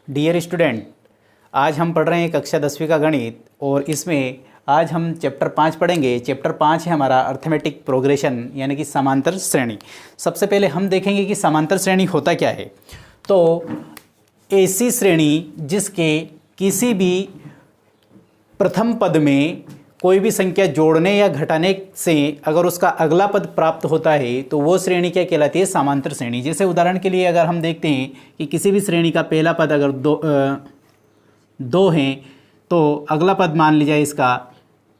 Dear student, आज हम पढ़ रहे हैं कक्षा 10वीं का गणित और इसमें आज हम चैप्टर 5 पढ़ेंगे। चैप्टर 5 है हमारा अर्थमेटिक प्रोग्रेशन यानी कि समांतर श्रेणी। सबसे पहले हम देखेंगे कि समांतर श्रेणी होता क्या है। तो ऐसी श्रेणी जिसके किसी भी प्रथम पद में कोई भी संख्या जोड़ने या घटाने से अगर उसका अगला पद प्राप्त होता है तो वो श्रेणी क्या कहलाती है? समांतर श्रेणी। जैसे उदाहरण के लिए अगर हम देखते हैं कि किसी भी श्रेणी का पहला पद अगर दो हैं तो अगला पद मान लीजिए इसका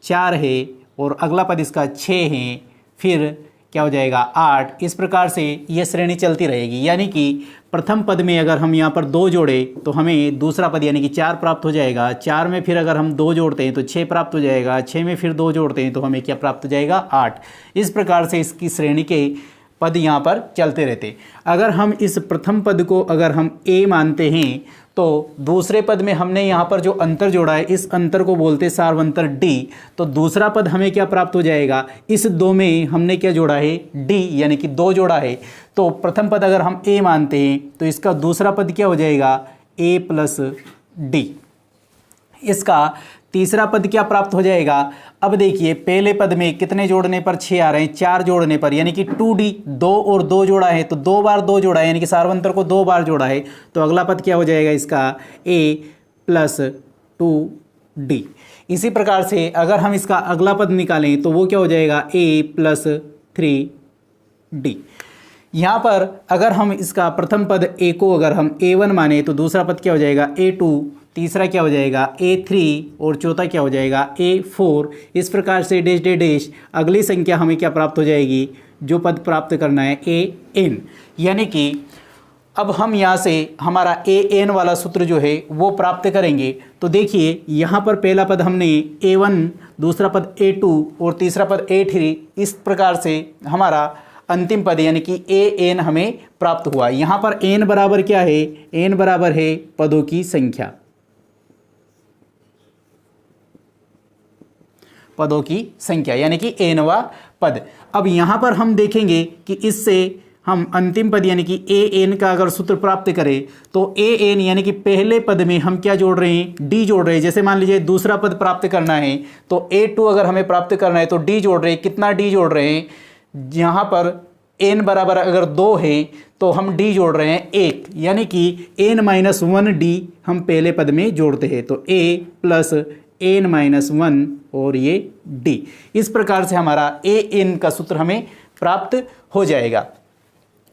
4 है और अगला पद इसका 6 है, फिर क्या हो जाएगा 8। इस प्रकार से यह श्रेणी चलती रहेगी। यानी कि प्रथम पद में अगर हम यहाँ पर 2 जोड़े तो हमें दूसरा पद यानी कि 4 प्राप्त हो जाएगा। 4 में फिर अगर हम 2 जोड़ते हैं तो 6 प्राप्त हो जाएगा। 6 में फिर 2 जोड़ते हैं तो हमें क्या प्राप्त हो जाएगा? 8। इस प्रकार से इसकी श्रेणी के पद यहाँ पर चलते रहते। अगर हम इस प्रथम पद को अगर हम a मानते हैं तो दूसरे पद में हमने यहाँ पर जो अंतर जोड़ा है इस अंतर को बोलते हैं सार्वंतर d। तो दूसरा पद हमें क्या प्राप्त हो जाएगा? इस 2 में हमने क्या जोड़ा है? d, यानी कि 2 जोड़ा है। तो प्रथम पद अगर हम a मानते हैं तो इसका दूसरा पद क्या हो जाएगा? a plus d। इसका तीसरा पद क्या प्राप्त हो जाएगा? अब देखिए पहले पद में कितने जोड़ने पर 6 आ रहे हैं? 4 जोड़ने पर, यानी कि 2d। 2 और 2 जोड़ा है तो 2 बार 2 जोड़ा है, यानी कि सार्वंतर को 2 बार जोड़ा है। तो अगला पद क्या हो जाएगा इसका? a plus 2d। इसी प्रकार से अगर हम इसका अगला पद निकालें तो वो क्या हो जाएगा? a plus 3d। यहाँ पर अगर हम इसका प्रथम पद a को अगर हम a1 माने तो दूसरा पद क्या हो जाएगा? a2, तीसरा क्या हो जाएगा? a3 और चौथा क्या हो जाएगा? a4। इस प्रकार से डैश डैश डैश अगली संख्या हमें क्या प्राप्त हो जाएगी? जो पद प्राप्त करना है an। यानी कि अब हम यहाँ से हमारा an वाला सूत्र जो है वो प्राप्त करेंगे। तो देखिए यहाँ पर पहला पद हमने a1, दूसरा पद a2 और तीसरा पद a3। इस प्रकार से हमारा अंतिम पद यानी कि an हमें प्राप्त हुआ। यहाँ पर n बराबर क्या है? n बराबर है पदों की संख्या, पदों की संख्या यानी कि nवा पद। अब यहाँ पर हम देखेंगे कि इससे हम अंतिम पद यानी कि an का अगर सूत्र प्राप्त करें तो an यानी कि पहले पद में हम क्या जोड़ रहे हैं? d जोड़ रहे हैं। जैसे मान लीजिए दूसरा पद प्राप्त करना है तो a2 अगर हमें प्राप्त करना है तो d जोड़ रहे हैं। कितना d जोड़ रहे हैं? यहाँ पर n बराबर अगर 2 है तो हम d जोड़ रहे हैं 1, यानी कि n-1d हम पहले पद में जोड़ते हैं। तो a प्लस n-1 और ये d। इस प्रकार से हमारा an का सूत्र हमें प्राप्त हो जाएगा।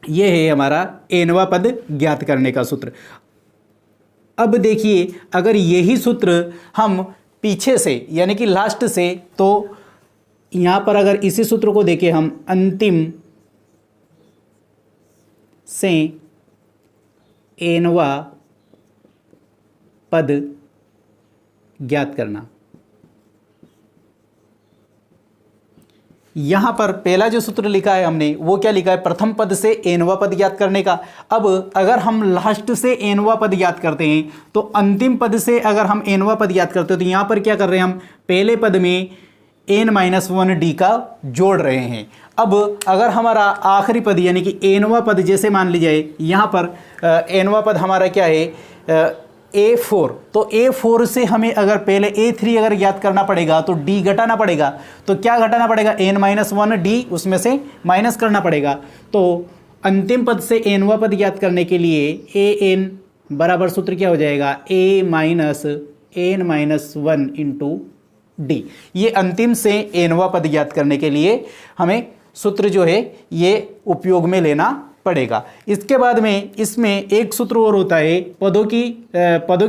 ये है हमारा nवा पद ज्ञात करने का सूत्र। अब देखिए अगर यही सूत्र हम पीछे से यानी कि लास्ट से, तो यहाँ पर अगर इसी सूत्र को देखें हम अंतिम से nवा पद ज्ञात करना। यहाँ पर पहला जो सूत्र लिखा है हमने वो क्या लिखा है? प्रथम पद से nवा पद ज्ञात करने का। अब अगर हम लास्ट से nवा पद ज्ञात करते हैं तो अंतिम पद से अगर हम nवा पद ज्ञात करते हैं तो यहाँ पर क्या कर रहे हैं? हम पहले पद में n-1d का जोड़ रहे हैं। अब अगर हमारा आखिरी पद यानी कि nवा पद, जैसे मान लीजिए यहाँ पर nवा पद हमारा क्या है? a4। तो a4 से हमें अगर पहले a3 अगर ज्ञात करना पड़ेगा तो d घटाना पड़ेगा। तो क्या घटाना पड़ेगा? n-1d, उसमें से माइनस करना पड़ेगा। तो अंतिम पद से nवा पद ज्ञात करने के लिए an बराबर सूत्र क्या हो जाएगा? a minus n-1 into d। ये अंतिम से nवा पद ज्ञात करने के लिए हमें सूत्र जो है ये उपयोग में लेना पड़ेगा। इसके बाद में इसमें एक सूत्र और होता है पदों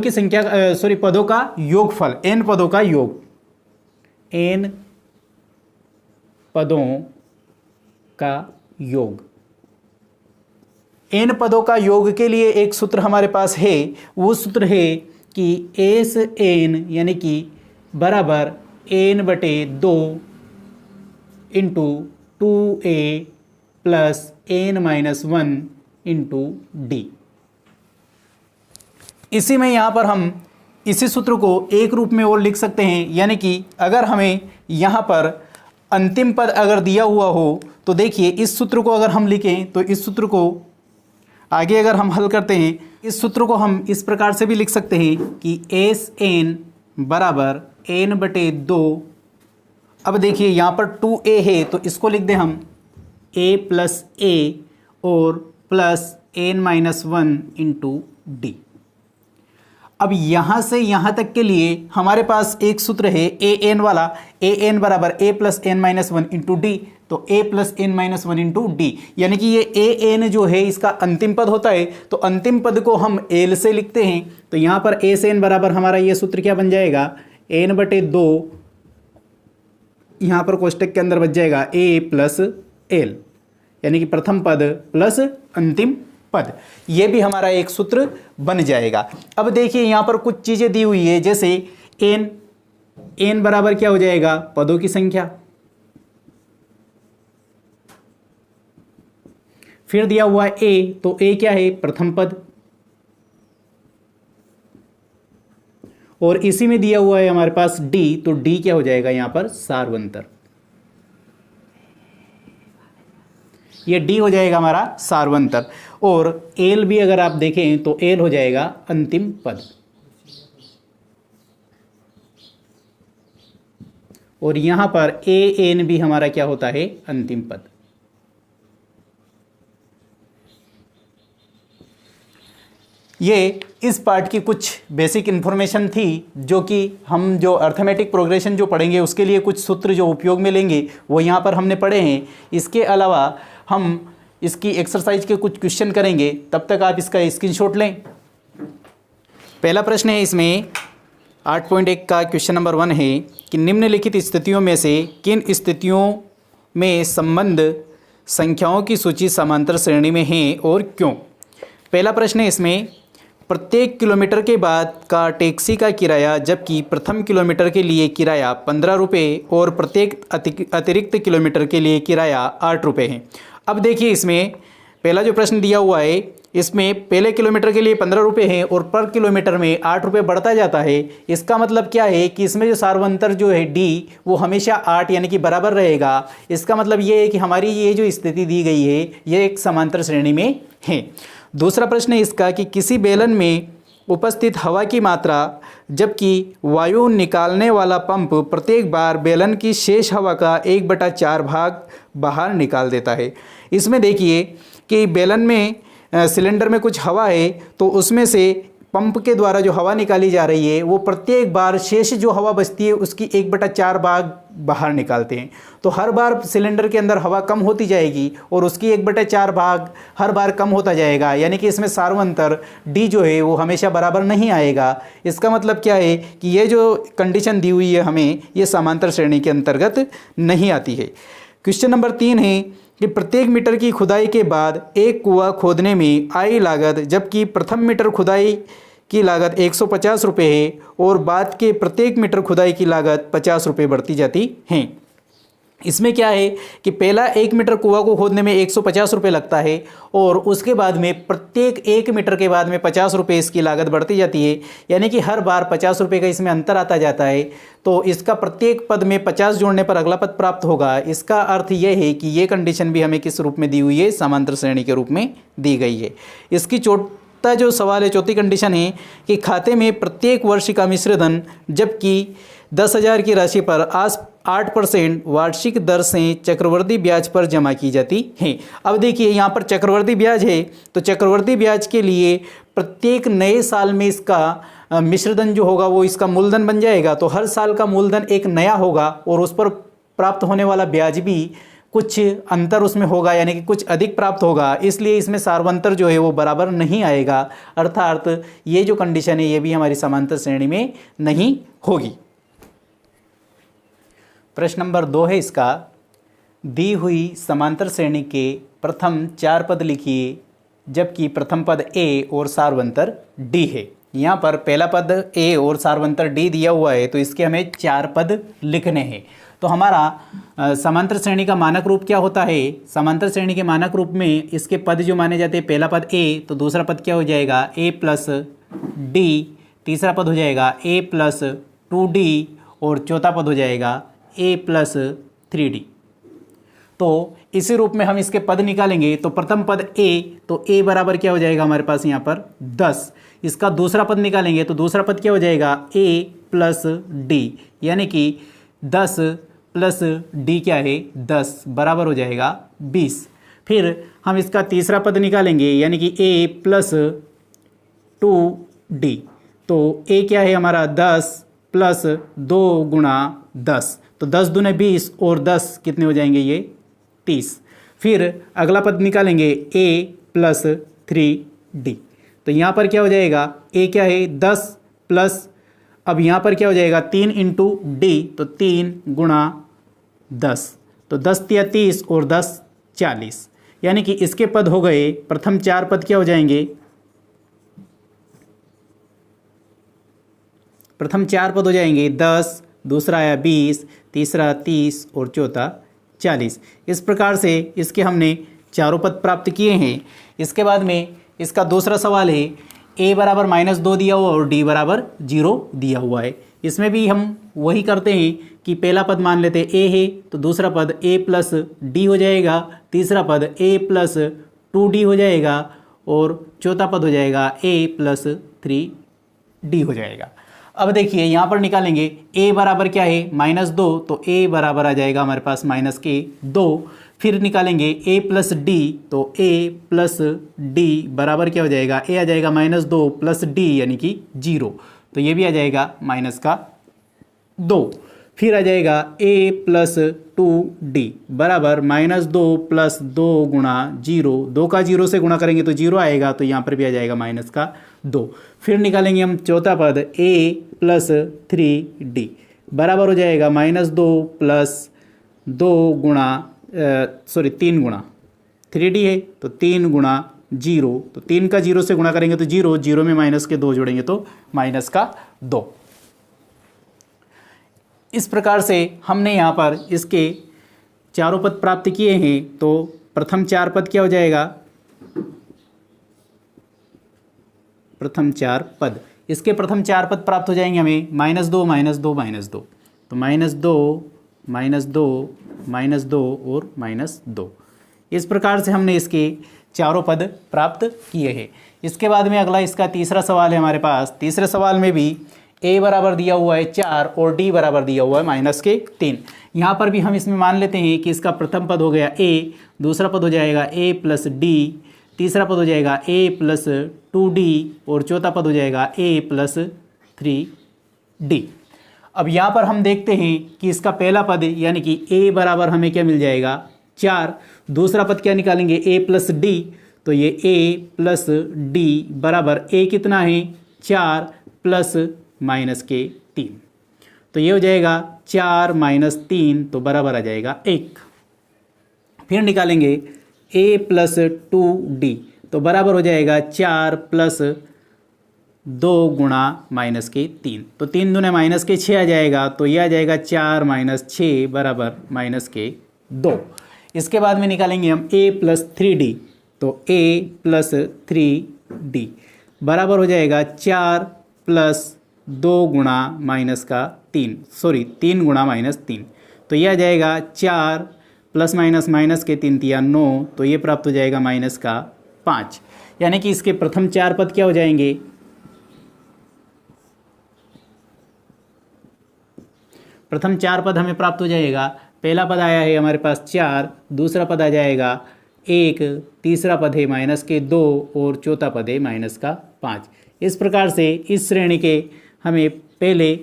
की संख्या, पदों का योगफल, n पदों का योग। n पदों का योग, n पदों का योग के लिए एक सूत्र हमारे पास है। वो सूत्र है कि Sn यानी कि बराबर n/2 into 2a plus n-1 into d। इसी में यहाँ पर हम इसी सूत्र को एक रूप में और लिख सकते हैं, यानी कि अगर हमें यहाँ पर अंतिम पद अगर दिया हुआ हो तो देखिए इस सूत्र को अगर हम लिखें तो इस सूत्र को आगे अगर हम हल करते हैं इस सूत्र को हम इस प्रकार से भी लिख सकते हैं कि एस एन बराबर एन बटे 2। अब देखिए यहाँ पर 2a है तो इसको लिख दें हम a प्लस ए और plus n minus 1 into D. अब यहाँ से यहाँ तक के लिए हमारे पास एक सूत्र है ए एन वाला, ए एन बराबर a प्लस एन माइनस 1 इंटू डी। तो a प्लस एन माइनस 1 इंटू डी, यानी कि ये ए एन जो है इसका अंतिम पद होता है, तो अंतिम पद को हम एल से लिखते हैं। तो यहाँ पर ए से एन बराबर हमारा ये सूत्र क्या बन जाएगा, n बटे 2, यहाँ पर कोष्टक के अंदर बच जाएगा a प्लस एल, यानी कि प्रथम पद प्लस अंतिम पद। ये भी हमारा एक सूत्र बन जाएगा। अब देखिए यहाँ पर कुछ चीज़ें दी हुई है, जैसे n बराबर क्या हो जाएगा, पदों की संख्या। फिर दिया हुआ है a, तो a क्या है, प्रथम पद। और इसी में दिया हुआ है हमारे पास d, तो d क्या हो जाएगा यहाँ पर, सार्वंतर। ये d हो जाएगा हमारा सार्वंतर। और l भी अगर आप देखें तो l हो जाएगा अंतिम पद। और यहां पर a n भी हमारा क्या होता है, अंतिम पद। ये इस पार्ट की कुछ बेसिक इन्फॉर्मेशन थी, जो कि हम जो अर्थमेटिक प्रोग्रेशन जो पढ़ेंगे उसके लिए कुछ सूत्र जो उपयोग में लेंगे वो यहाँ पर हमने पढ़े हैं। इसके अलावा हम इसकी एक्सरसाइज के कुछ क्वेश्चन करेंगे, तब तक आप इसका स्क्रीनशॉट लें। पहला प्रश्न है इसमें 8.1 का क्वेश्चन नंबर 1 है कि निम्नलिखित स्थितियों में से किन स्थितियों में संबंध संख्याओं की सूची समांतर श्रेणी में है और क्यों। पहला प्रश्न है इसमें, प्रत्येक किलोमीटर के बाद का टैक्सी का किराया जबकि प्रथम किलोमीटर के लिए किराया 15 रुपये और प्रत्येक अतिरिक्त किलोमीटर के लिए किराया 8 रुपये है। अब देखिए इसमें पहला जो प्रश्न दिया हुआ है, इसमें पहले किलोमीटर के लिए 15 रुपये है और पर किलोमीटर में 8 रुपये बढ़ता जाता है। इसका मतलब क्या है कि इसमें जो सार्वंतर जो है d वो हमेशा 8 यानी कि बराबर रहेगा। इसका मतलब ये है कि हमारी ये जो स्थिति दी गई है ये एक समांतर श्रेणी में है। दूसरा प्रश्न है इसका कि किसी बेलन में उपस्थित हवा की मात्रा जबकि वायु निकालने वाला पंप प्रत्येक बार बेलन की शेष हवा का 1/4 भाग बाहर निकाल देता है। इसमें देखिए कि बेलन में सिलेंडर में कुछ हवा है, तो उसमें से पंप के द्वारा जो हवा निकाली जा रही है वो प्रत्येक बार शेष जो हवा बचती है उसकी 1/4 भाग बाहर निकालते हैं। तो हर बार सिलेंडर के अंदर हवा कम होती जाएगी और उसकी 1/4 भाग हर बार कम होता जाएगा, यानी कि इसमें सार्वंतर d जो है वो हमेशा बराबर नहीं आएगा। इसका मतलब क्या है कि ये जो कंडीशन दी हुई है हमें, ये समांतर श्रेणी के अंतर्गत नहीं आती है। क्वेश्चन नंबर 3 है कि प्रत्येक मीटर की खुदाई के बाद एक कुआं खोदने में आई लागत जबकि प्रथम मीटर खुदाई की लागत 150 रुपये है और बाद के प्रत्येक मीटर खुदाई की लागत 50 रुपये बढ़ती जाती हैं। इसमें क्या है कि पहला 1 मीटर कुआं को खोदने में 150 रुपये लगता है और उसके बाद में प्रत्येक 1 मीटर के बाद में 50 रुपये इसकी लागत बढ़ती जाती है, यानी कि हर बार 50 रुपये का इसमें अंतर आता जाता है। तो इसका प्रत्येक पद में 50 जोड़ने पर अगला पद प्राप्त होगा। इसका अर्थ यह है कि ये कंडीशन भी हमें किस रूप में दी हुई है, समांतर श्रेणी के रूप में दी गई है। इसकी चौथा जो सवाल है, चौथी कंडीशन है कि खाते में प्रत्येक वर्ष का मिश्र धन जबकि 10,000 की राशि पर 8% वार्षिक दर से चक्रवर्ती ब्याज पर जमा की जाती है। अब देखिए यहाँ पर चक्रवर्ती ब्याज है, तो चक्रवर्ती ब्याज के लिए प्रत्येक नए साल में इसका मिश्रधन जो होगा वो इसका मूलधन बन जाएगा। तो हर साल का मूलधन एक नया होगा और उस पर प्राप्त होने वाला ब्याज भी कुछ अंतर उसमें होगा, यानी कि कुछ अधिक प्राप्त होगा। इसलिए इसमें सार्वंतर जो है वो बराबर नहीं आएगा, अर्थात ये जो कंडीशन है ये भी हमारी समांतर श्रेणी में नहीं होगी। प्रश्न नंबर 2 है इसका, दी हुई समांतर श्रेणी के प्रथम 4 पद लिखिए जबकि प्रथम पद a और सार्वंतर d है। यहाँ पर पहला पद a और सार्वंतर d दिया हुआ है, तो इसके हमें 4 पद लिखने हैं। तो हमारा समांतर श्रेणी का मानक रूप क्या होता है, समांतर श्रेणी के मानक रूप में इसके पद जो माने जाते हैं, पहला पद a, तो दूसरा पद क्या हो जाएगा a प्लस d, तीसरा पद हो जाएगा a प्लस 2d और चौथा पद हो जाएगा a प्लस 3d। तो इसी रूप में हम इसके पद निकालेंगे। तो प्रथम पद a, तो a बराबर क्या हो जाएगा हमारे पास यहाँ पर 10। इसका दूसरा पद निकालेंगे तो दूसरा पद क्या हो जाएगा a प्लस d, यानी कि 10 प्लस d क्या है 10 बराबर हो जाएगा 20। फिर हम इसका तीसरा पद निकालेंगे यानी कि a प्लस 2d, तो a क्या है हमारा 10 प्लस 2 गुणा 10, तो 10 दूने 20 और 10 कितने हो जाएंगे ये 30। फिर अगला पद निकालेंगे a प्लस 3d, तो यहाँ पर क्या हो जाएगा a क्या है 10 प्लस, अब यहाँ पर क्या हो जाएगा 3 इंटू d, तो 3 गुणा 10, तो 10 या 30 और 10 40, यानी कि इसके पद हो गए। प्रथम 4 पद क्या हो जाएंगे, प्रथम 4 पद हो जाएंगे 10, दूसरा आया 20, तीसरा 30 और चौथा 40। इस प्रकार से इसके हमने चारों पद प्राप्त किए हैं। इसके बाद में इसका दूसरा सवाल है a बराबर -2 दिया हुआ और d बराबर 0 दिया हुआ है। इसमें भी हम वही करते हैं कि पहला पद मान लेते हैं a है, तो दूसरा पद a प्लस d हो जाएगा, तीसरा पद a प्लस 2d हो जाएगा और चौथा पद हो जाएगा a प्लस 3d हो जाएगा। अब देखिए यहाँ पर निकालेंगे a बराबर क्या है -2, तो a बराबर आ जाएगा हमारे पास -2। फिर निकालेंगे a प्लस d, तो a प्लस d बराबर क्या हो जाएगा, a आ जाएगा -2 प्लस d यानी कि 0, तो ये भी आ जाएगा -2। फिर आ जाएगा a प्लस 2d बराबर -2 प्लस 2 गुणा 0, 2 का 0 से गुणा करेंगे तो 0 आएगा, तो यहाँ पर भी आ जाएगा -2। फिर निकालेंगे हम चौथा पद a प्लस 3d बराबर हो जाएगा -2 प्लस 2 गुणा 3 गुणा 3d है, तो 3 गुणा 0, तो 3 का 0 से गुणा करेंगे तो 0, 0 में माइनस के 2 जोड़ेंगे तो -2। इस प्रकार से हमने यहाँ पर इसके चारों पद प्राप्त किए हैं। तो प्रथम 4 पद क्या हो जाएगा, प्रथम 4 पद, इसके प्रथम 4 पद प्राप्त हो जाएंगे हमें -2 -2 -2, तो -2 -2 और -2। इस प्रकार से हमने इसके चारों पद प्राप्त किए हैं। इसके बाद में अगला इसका तीसरा सवाल है हमारे पास। तीसरे सवाल में भी a बराबर दिया हुआ है 4 और d बराबर दिया हुआ है -3। यहाँ पर भी हम इसमें मान लेते हैं कि इसका प्रथम पद हो गया a, दूसरा पद हो जाएगा a प्लस d, तीसरा पद हो जाएगा a प्लस 2d और चौथा पद हो जाएगा a प्लस 3d। अब यहाँ पर हम देखते हैं कि इसका पहला पद यानी कि a बराबर हमें क्या मिल जाएगा 4, दूसरा पद क्या निकालेंगे a प्लस d, तो ये a प्लस d बराबर a कितना है 4 प्लस -3, तो ये हो जाएगा 4 -3, तो बराबर आ जाएगा 1। फिर निकालेंगे a प्लस 2d, तो बराबर हो जाएगा 4 प्लस 2 गुणा -3, तो 3 दूने -6 आ जाएगा, तो यह आ जाएगा 4 -6 बराबर -2। इसके बाद में निकालेंगे हम a प्लस 3d, तो a प्लस 3d बराबर हो जाएगा 4 प्लस 2 गुणा -3 गुणा -3, तो यह आ जाएगा 4 प्लस माइनस के 3 तिया 9, तो ये प्राप्त हो जाएगा -5। यानी कि इसके प्रथम 4 पद क्या हो जाएंगे, प्रथम 4 पद हमें प्राप्त हो जाएगा। पहला पद आया है हमारे पास 4, दूसरा पद आ जाएगा 1, तीसरा पद है -2 और चौथा पद है -5। इस प्रकार से इस श्रेणी के हमें पहले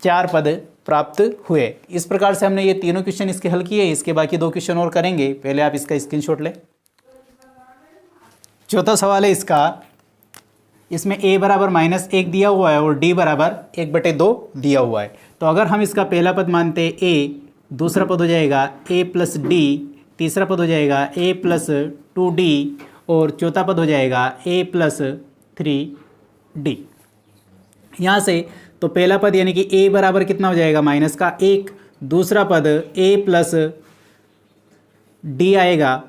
4 पद प्राप्त हुए। इस प्रकार से हमने ये तीनों क्वेश्चन इसके हल किए। इसके बाकी 2 क्वेश्चन और करेंगे, पहले आप इसका स्क्रीनशॉट लें। चौथा सवाल है इसका, इसमें a बराबर -1 दिया हुआ है और d बराबर 1/2 दिया हुआ है। तो अगर हम इसका पहला पद मानते हैं a, दूसरा पद हो जाएगा a प्लस d, तीसरा पद हो जाएगा a प्लस 2d और चौथा पद हो जाएगा a प्लस 3d। यहाँ से तो पहला पद यानी कि a बराबर कितना हो जाएगा -1, दूसरा पद a प्लस d आएगा,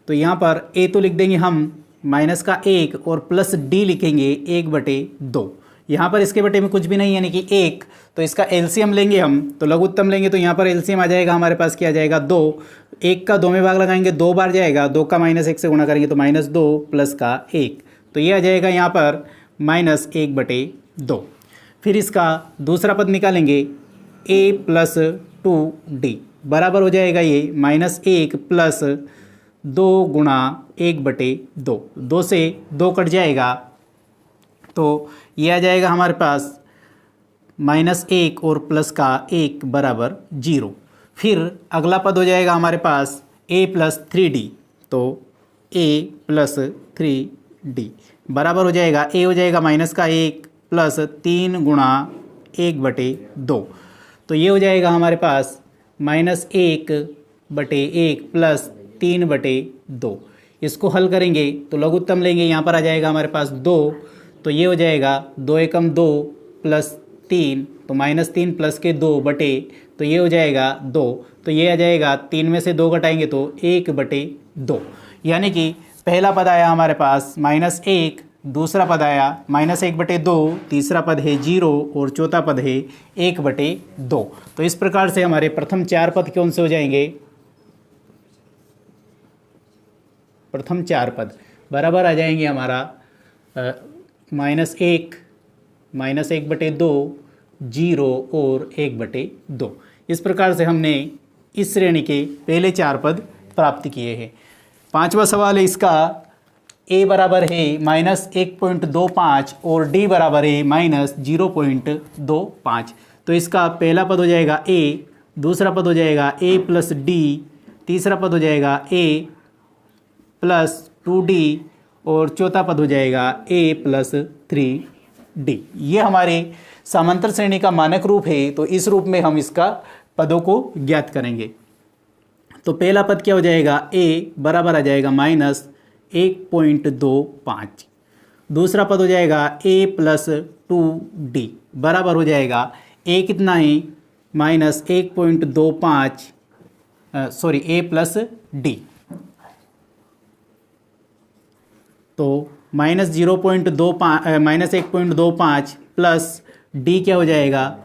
तो यहाँ पर a तो लिख देंगे हम -1 और प्लस d लिखेंगे 1/2। यहाँ पर इसके बटे में कुछ भी नहीं यानी कि 1, तो इसका एलसीएम लेंगे हम, तो लघुत्तम लेंगे तो यहाँ पर एलसीएम आ जाएगा हमारे पास क्या आ जाएगा 2, 1 का 2 में भाग लगाएंगे 2 बार जाएगा, 2 का -1 से गुणा करेंगे तो -2 प्लस का 1, तो ये आ जाएगा यहाँ पर -1/2। फिर इसका दूसरा पद निकालेंगे a + 2d बराबर हो जाएगा ये -1 प्लस 2 गुणा 1/2, 2 से 2 कट जाएगा तो ये आ जाएगा हमारे पास -1 और प्लस का 1 बराबर 0। फिर अगला पद हो जाएगा हमारे पास a + 3d, तो a + 3d बराबर हो जाएगा, a हो जाएगा -1 प्लस 3 गुणा 1/2, तो ये हो जाएगा हमारे पास -1/1 प्लस 3/2। इसको हल करेंगे तो लघुत्तम लेंगे, यहाँ पर आ जाएगा हमारे पास 2, तो ये हो जाएगा 2 एकम 2 प्लस 3, तो -3 प्लस के 2 बटे, तो ये हो जाएगा 2, तो ये आ जाएगा 3 में से 2 घटाएंगे तो 1/2, यानी कि पहला पद आया हमारे पास -1, दूसरा पद आया -1/2, तीसरा पद है 0 और चौथा पद है 1/2। तो इस प्रकार से हमारे प्रथम 4 पद कौन से हो जाएंगे, प्रथम 4 पद बराबर आ जाएंगे हमारा -1, -1/2, 0 और 1/2। इस प्रकार से हमने इस श्रेणी के पहले 4 पद प्राप्त किए हैं। पांचवा सवाल है इसका, a बराबर है -1.25 और d बराबर है -0.25, तो इसका पहला पद हो जाएगा a, दूसरा पद हो जाएगा a + d, तीसरा पद हो जाएगा a + 2d और चौथा पद हो जाएगा a + 3d। ये हमारे समांतर श्रेणी का मानक रूप है, तो इस रूप में हम इसका पदों को ज्ञात करेंगे। तो पहला पद क्या हो जाएगा, a बराबर आ जाएगा -1.25, दूसरा पद हो जाएगा a + 2d बराबर हो जाएगा, a कितना है -1.25 सॉरी a + d, तो -1.25 प्लस d क्या हो जाएगा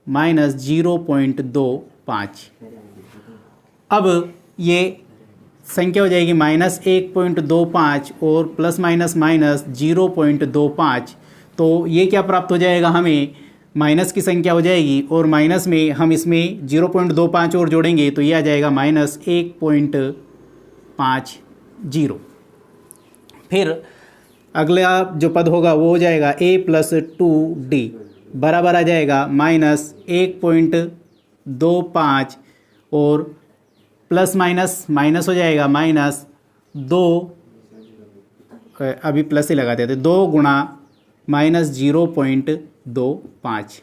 -0.25। अब ये संख्या हो जाएगी -1.25 और प्लस माइनस -0.25, तो ये क्या प्राप्त हो जाएगा, हमें माइनस की संख्या हो जाएगी और माइनस में हम इसमें 0.25 और जोड़ेंगे तो ये आ जाएगा -1.50। फिर अगला जो पद होगा वो हो जाएगा a + 2d बराबर आ जाएगा -1.25 और प्लस माइनस हो जाएगा -2, अभी प्लस ही लगा देते, 2 गुणा -0.25,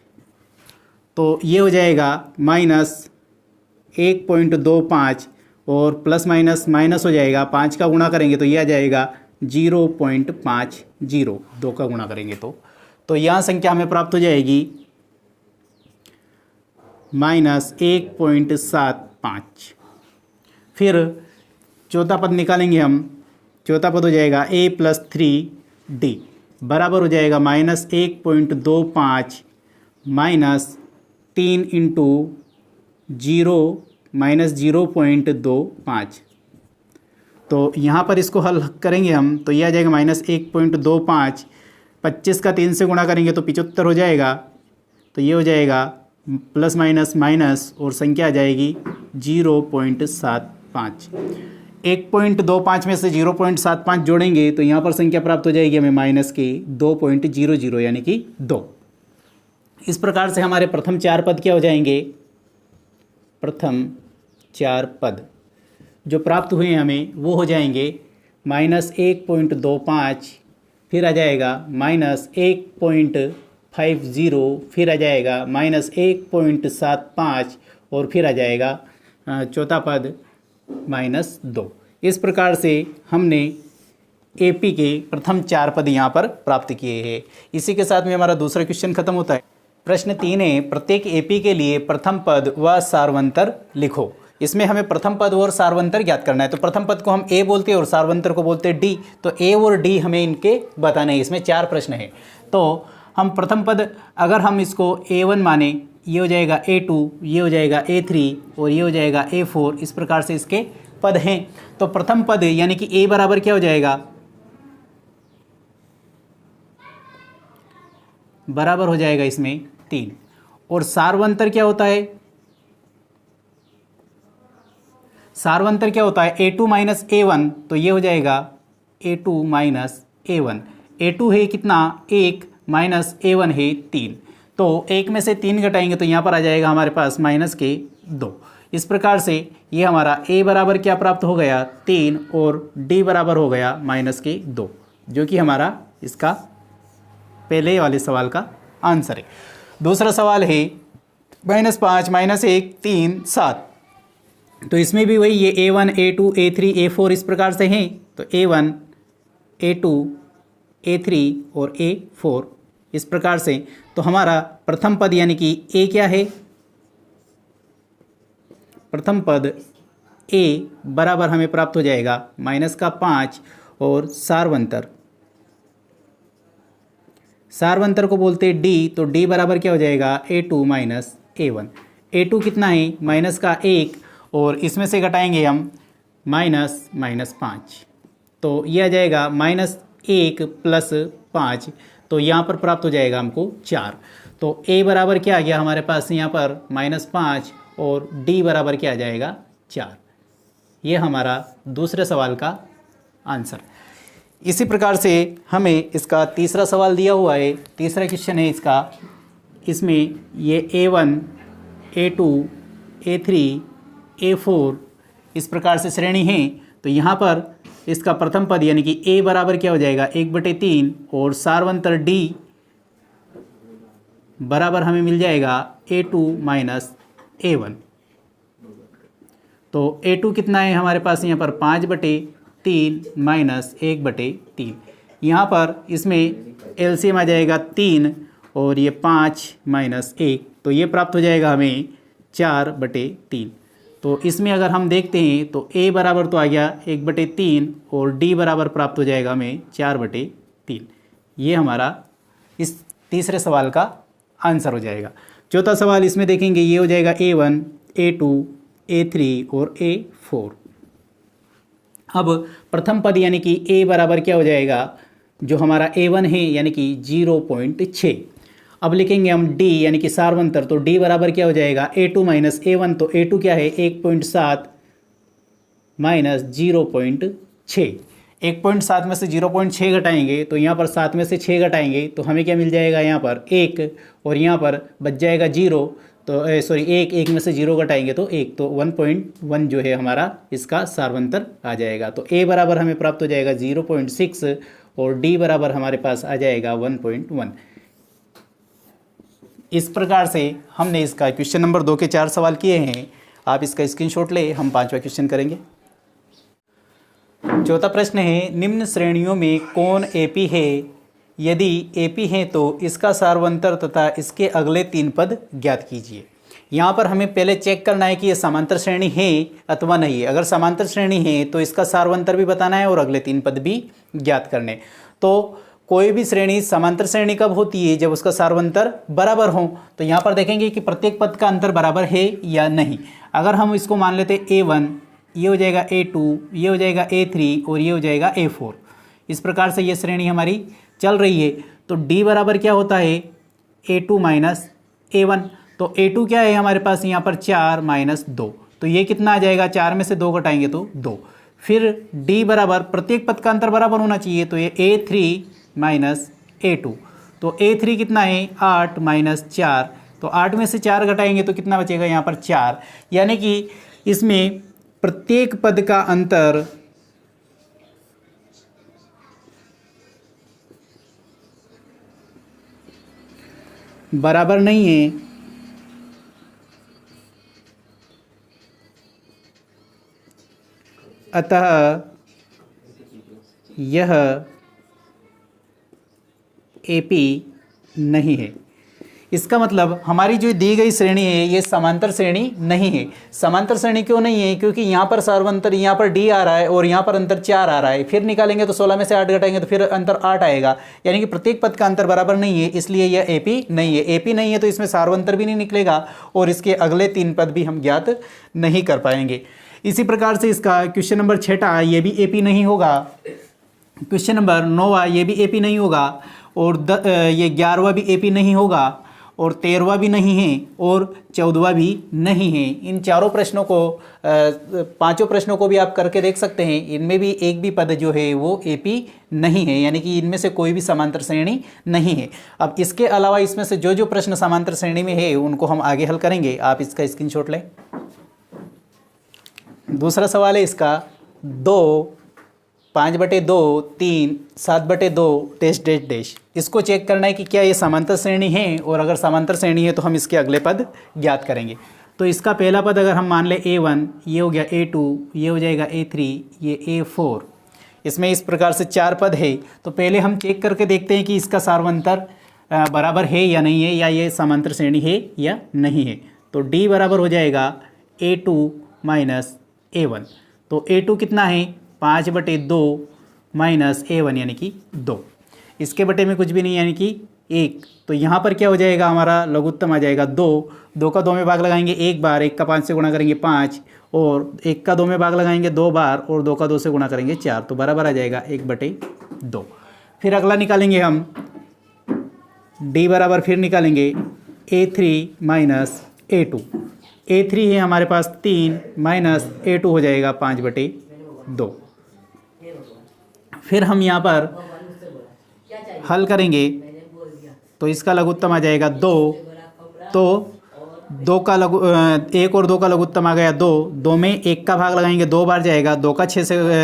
तो ये हो जाएगा -1.25 और प्लस माइनस हो जाएगा, 5 का गुणा करेंगे तो ये आ जाएगा 0.50, 2 का गुणा करेंगे तो यहाँ संख्या हमें प्राप्त हो जाएगी -1.75। फिर चौथा पद निकालेंगे हम, चौथा पद हो जाएगा a + 3d बराबर हो जाएगा -1.25 -3 इंटू 0.25, तो यहाँ पर इसको हल करेंगे हम तो यह आ जाएगा -1.25, 25 का 3 से गुणा करेंगे तो 75 हो जाएगा, तो ये हो जाएगा प्लस माइनस और संख्या आ जाएगी 0.75। 1.25 में से 0.75 जोड़ेंगे तो यहाँ पर संख्या प्राप्त हो जाएगी हमें -2.00 यानी कि 2। इस प्रकार से हमारे प्रथम 4 पद क्या हो जाएंगे, प्रथम 4 पद जो प्राप्त हुए हैं हमें वो हो जाएंगे -1.25, फिर आ जाएगा -1.50, फिर आ जाएगा -1.75 और फिर आ जाएगा चौथा पद -2। इस प्रकार से हमने एपी के प्रथम 4 पद यहाँ पर प्राप्त किए हैं। इसी के साथ में हमारा दूसरा क्वेश्चन खत्म होता है। प्रश्न 3 है, प्रत्येक एपी के लिए प्रथम पद व सार्वंतर लिखो। इसमें हमें प्रथम पद और सार्वंतर ज्ञात करना है। तो प्रथम पद को हम ए बोलते हैं और सार्वंतर को बोलते हैं डी। तो ए और डी हमें इनके बताने हैं। इसमें 4 प्रश्न हैं। तो हम प्रथम पद अगर हम इसको A1 माने ये हो जाएगा A2, ये हो जाएगा A3 और ये हो जाएगा A4। इस प्रकार से इसके पद हैं। तो प्रथम पद यानी कि A बराबर क्या हो जाएगा, बराबर हो जाएगा इसमें 3। और सार्वंतर क्या होता है, सार्वंतर क्या होता है A2 माइनस A1, तो ये हो जाएगा A2 माइनस A1। A2 है कितना 1 माइनस A1 है 3, तो 1 में से 3 घटाएंगे तो यहाँ पर आ जाएगा हमारे पास माइनस के 2। इस प्रकार से ये हमारा A बराबर क्या प्राप्त हो गया 3 और D बराबर हो गया माइनस के 2, जो कि हमारा इसका पहले वाले सवाल का आंसर है। दूसरा सवाल है -5 -1 3 7। तो इसमें भी वही ये A1 A2 A3 A4 इस प्रकार से हैं। तो A1 A2 A3 और A4 इस प्रकार से। तो हमारा प्रथम पद यानी कि A क्या है, प्रथम पद A बराबर हमें प्राप्त हो जाएगा -5 और सार्वंतर, सार्वंतर को बोलते हैं D, तो D बराबर क्या हो जाएगा A2 माइनस A1। A2 कितना है -1 और इसमें से घटाएंगे हम -5, तो ये आ जाएगा -1 प्लस 5, तो यहाँ पर प्राप्त हो जाएगा हमको 4। तो A बराबर क्या आ गया हमारे पास यहाँ पर -5 और D बराबर क्या आ जाएगा 4। ये हमारा दूसरे सवाल का आंसर। इसी प्रकार से हमें इसका तीसरा सवाल दिया हुआ है, तीसरा क्वेश्चन है इसका। इसमें ये A1 A2 A3 A4 इस प्रकार से श्रेणी है। तो यहाँ पर इसका प्रथम पद यानी कि A बराबर क्या हो जाएगा 1/3 और सार्वंतर D बराबर हमें मिल जाएगा A2 माइनस A1। तो A2 कितना है हमारे पास यहाँ पर 5/3 माइनस 1/3। यहाँ पर इसमें एलसीएम आ जाएगा 3 और ये 5 माइनस 1, तो ये प्राप्त हो जाएगा हमें 4/3। तो इसमें अगर हम देखते हैं तो A बराबर तो आ गया 1/3 और D बराबर प्राप्त हो जाएगा हमें 4/3। ये हमारा इस तीसरे सवाल का आंसर हो जाएगा। चौथा सवाल इसमें देखेंगे, ये हो जाएगा A1 A2 A3 और A4। अब प्रथम पद यानी कि A बराबर क्या हो जाएगा, जो हमारा A1 है यानी कि 0.6। अब लिखेंगे हम D यानी कि सार्वंतर, तो D बराबर क्या हो जाएगा A2 माइनस A1, तो A2 क्या है 1.7 माइनस 0.6। 1.7 में से 0.6 घटाएंगे तो यहाँ पर 7 में से 6 घटाएंगे तो हमें क्या मिल जाएगा यहाँ पर 1 और यहाँ पर बच जाएगा 0, तो सॉरी 1 में से 0 घटाएंगे तो 1, तो 1.1 जो है हमारा इसका सार्वंतर आ जाएगा। तो A बराबर हमें प्राप्त हो जाएगा 0.6 और D बराबर हमारे पास आ जाएगा 1.1। इस प्रकार से हमने इसका क्वेश्चन नंबर 2 के 4 सवाल किए हैं। आप इसका स्क्रीनशॉट ले, हम 5वां क्वेश्चन करेंगे। चौथा प्रश्न है, निम्न श्रेणियों में कौन AP है, यदि AP है तो इसका सार्वंतर तथा इसके अगले 3 पद ज्ञात कीजिए। यहाँ पर हमें पहले चेक करना है कि ये समांतर श्रेणी है अथवा नहीं है। अगर समांतर श्रेणी है तो इसका सार्वंतर भी बताना है और अगले 3 पद भी ज्ञात करने। तो कोई भी श्रेणी समांतर श्रेणी कब होती है, जब उसका सार्वंतर बराबर हो। तो यहाँ पर देखेंगे कि प्रत्येक पद का अंतर बराबर है या नहीं। अगर हम इसको मान लेते A1, ये हो जाएगा A2, ये हो जाएगा A3 और ये हो जाएगा A4। इस प्रकार से ये श्रेणी हमारी चल रही है। तो D बराबर क्या होता है A2 माइनस A1। तो A2 क्या है हमारे पास यहाँ पर 4 माइनस 2, तो ये कितना आ जाएगा 4 में से 2 घटाएंगे तो 2। फिर D बराबर प्रत्येक पद का अंतर बराबर होना चाहिए, तो ये A3 माइनस A2। तो A3 कितना है 8 माइनस 4, तो 8 में से 4 घटाएंगे तो कितना बचेगा यहाँ पर 4। यानी कि इसमें प्रत्येक पद का अंतर बराबर नहीं है, अतः यह AP नहीं है। इसका मतलब हमारी जो दी गई श्रेणी है ये समांतर श्रेणी नहीं है। समांतर श्रेणी क्यों नहीं है? क्योंकि यहाँ पर सर्वांतर, यहाँ पर डी आ रहा है और यहाँ पर अंतर 4 आ रहा है। फिर निकालेंगे तो 16 में से 8 घटाएंगे तो फिर अंतर 8 आएगा, यानी कि प्रत्येक पद का अंतर बराबर नहीं है, इसलिए यह एपी नहीं है। एपी नहीं है तो इसमें सार्वंतर भी नहीं निकलेगा और इसके अगले 3 पद भी हम ज्ञात नहीं कर पाएंगे। इसी प्रकार से इसका क्वेश्चन नंबर 6 ये भी एपी नहीं होगा। क्वेश्चन नंबर 9 ये भी एपी नहीं होगा और ये 11वां भी एपी नहीं होगा और 13वां भी नहीं है और 14वां भी नहीं है। इन चारों प्रश्नों को, 5 प्रश्नों को भी आप करके देख सकते हैं। इनमें भी एक भी पद जो है वो एपी नहीं है, यानी कि इनमें से कोई भी समांतर श्रेणी नहीं है। अब इसके अलावा इसमें से जो जो प्रश्न समांतर श्रेणी में है उनको हम आगे हल करेंगे। आप इसका स्क्रीनशॉट लें। दूसरा सवाल है इसका 2, 5/2, 3, 7/2 डैश डैश डैश। इसको चेक करना है कि क्या ये समांतर श्रेणी है, और अगर समांतर श्रेणी है तो हम इसके अगले पद ज्ञात करेंगे। तो इसका पहला पद अगर हम मान ले A1, ये हो गया A2, ये हो जाएगा A3, ये A4। इसमें इस प्रकार से 4 पद है। तो पहले हम चेक करके देखते हैं कि इसका सार्वंतर बराबर है या नहीं है, या ये समांतर श्रेणी है या नहीं है। तो D बराबर हो जाएगा A2 माइनस A1। तो A2 कितना है? 5/2 माइनस A1 यानी कि 2। इसके बटे में कुछ भी नहीं यानी कि 1। तो यहाँ पर क्या हो जाएगा? हमारा लघुत्तम आ जाएगा 2। 2 का 2 में भाग लगाएंगे 1 बार, 1 का 5 से गुणा करेंगे 5, और 1 का 2 में भाग लगाएंगे 2 बार और 2 का 2 से गुणा करेंगे 4। तो बराबर आ जाएगा 1/2। फिर अगला निकालेंगे हम D बराबर, फिर निकालेंगे A3 माइनस A2। A3 है हमारे पास 3 माइनस A2 हो जाएगा 5/2। फिर हम यहाँ पर हल करेंगे तो इसका लघुत्तम आ जाएगा 2। तो 2 का 1 और 2 का लघुत्तम आ गया 2। 2 में 1 का भाग लगाएंगे 2 बार जाएगा, 2 का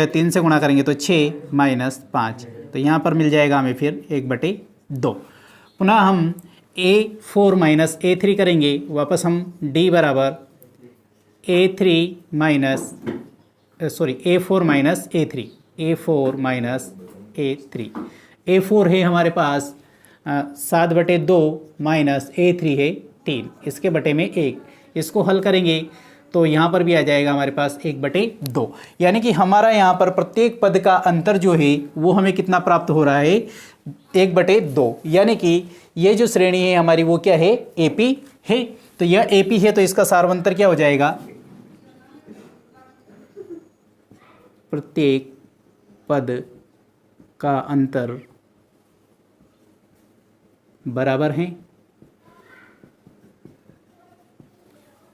3 से गुणा करेंगे तो 6 माइनस 5। तो यहाँ पर मिल जाएगा हमें फिर 1/2। पुनः हम A4 माइनस A3 करेंगे। वापस हम D बराबर A4 minus A3, A4 minus A3। A4 है हमारे पास 7/2 माइनस A3 है 3, इसके बटे में 1। इसको हल करेंगे तो यहाँ पर भी आ जाएगा हमारे पास 1/2। यानी कि हमारा यहाँ पर प्रत्येक पद का अंतर जो है वो हमें कितना प्राप्त हो रहा है? 1/2। यानी कि ये जो श्रेणी है हमारी वो क्या है? एपी है। तो यह एपी है तो इसका सार्वंतर क्या हो जाएगा? प्रत्येक पद का अंतर बराबर है।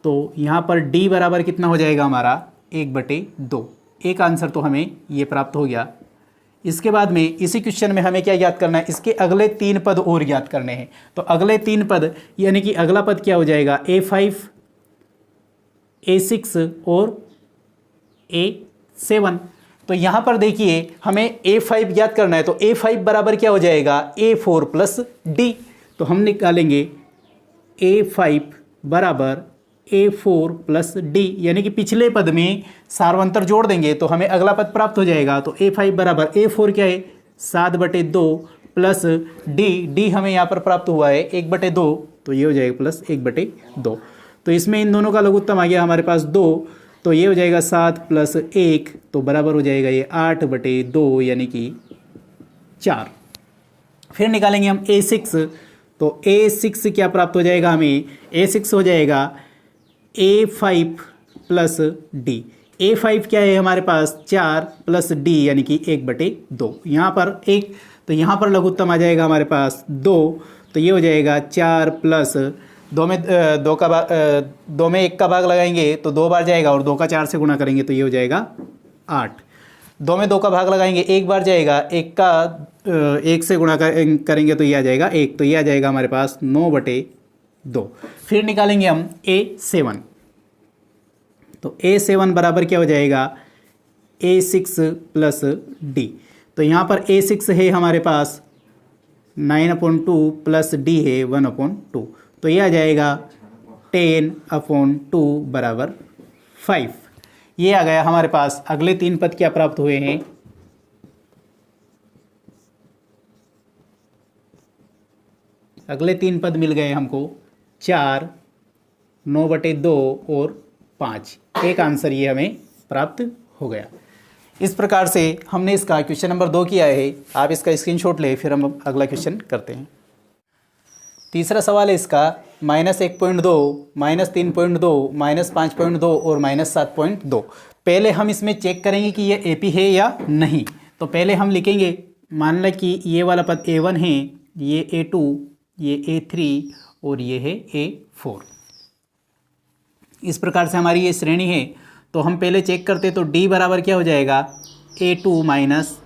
तो यहाँ पर D बराबर कितना हो जाएगा हमारा? 1/2। एक आंसर तो हमें ये प्राप्त हो गया। इसके बाद में इसी क्वेश्चन में हमें क्या ज्ञात करना है? इसके अगले 3 पद और ज्ञात करने हैं। तो अगले 3 पद यानी कि अगला पद क्या हो जाएगा? A5, A6 और A7। तो यहाँ पर देखिए हमें A5 ज्ञात करना है। तो A5 बराबर क्या हो जाएगा? A4 plus D। तो हम निकालेंगे A5 बराबर A4 प्लस D, यानी कि पिछले पद में सार्वंतर जोड़ देंगे तो हमें अगला पद प्राप्त हो जाएगा। तो A5 बराबर A4 क्या है? 7/2 प्लस D हमें यहाँ पर प्राप्त हुआ है 1/2। तो ये हो जाएगा प्लस 1/2। तो इसमें इन दोनों का लघुत्तम आ गया हमारे पास 2। तो ये हो जाएगा 7 प्लस 1, तो बराबर हो जाएगा ये 8/2 यानी कि 4। फिर निकालेंगे हम A6। तो A6 क्या प्राप्त हो जाएगा हमें? A6 हो जाएगा A5 प्लस D। A5 क्या है हमारे पास? 4 प्लस D यानी कि 1/2। यहाँ पर 1, तो यहाँ पर लघुत्तम आ जाएगा हमारे पास 2। तो ये हो जाएगा 4 प्लस 2 में 2 में 1 का भाग लगाएंगे तो 2 बार जाएगा और 2 का 4 से गुणा करेंगे तो ये हो जाएगा 8। 2 में 2 का भाग लगाएंगे 1 बार जाएगा, 1 का 1 से गुणा करेंगे तो ये आ जाएगा 1। तो ये आ जाएगा हमारे पास 9/2। फिर निकालेंगे हम A7। तो A7 बराबर क्या हो जाएगा? A6 plus D। तो यहाँ पर A6 है हमारे पास 9/2 प्लस D है 1/2। तो ये आ जाएगा 10/2 बराबर 5। ये आ गया हमारे पास। अगले 3 पद क्या प्राप्त हुए हैं? अगले 3 पद मिल गए हमको 4, 9/2 और 5। एक आंसर ये हमें प्राप्त हो गया। इस प्रकार से हमने इसका क्वेश्चन नंबर 2 किया है। आप इसका स्क्रीनशॉट ले, फिर हम अगला क्वेश्चन करते हैं। तीसरा सवाल है इसका -1.2, -3.2, -5.2 और -7.2। पहले हम इसमें चेक करेंगे कि ये एपी है या नहीं। तो पहले हम लिखेंगे, मान लें कि ये वाला पद A1 है, ये A2, ये A3 और ये है A4। इस प्रकार से हमारी ये श्रेणी है। तो हम पहले चेक करते तो D बराबर क्या हो जाएगा, A2 माइनस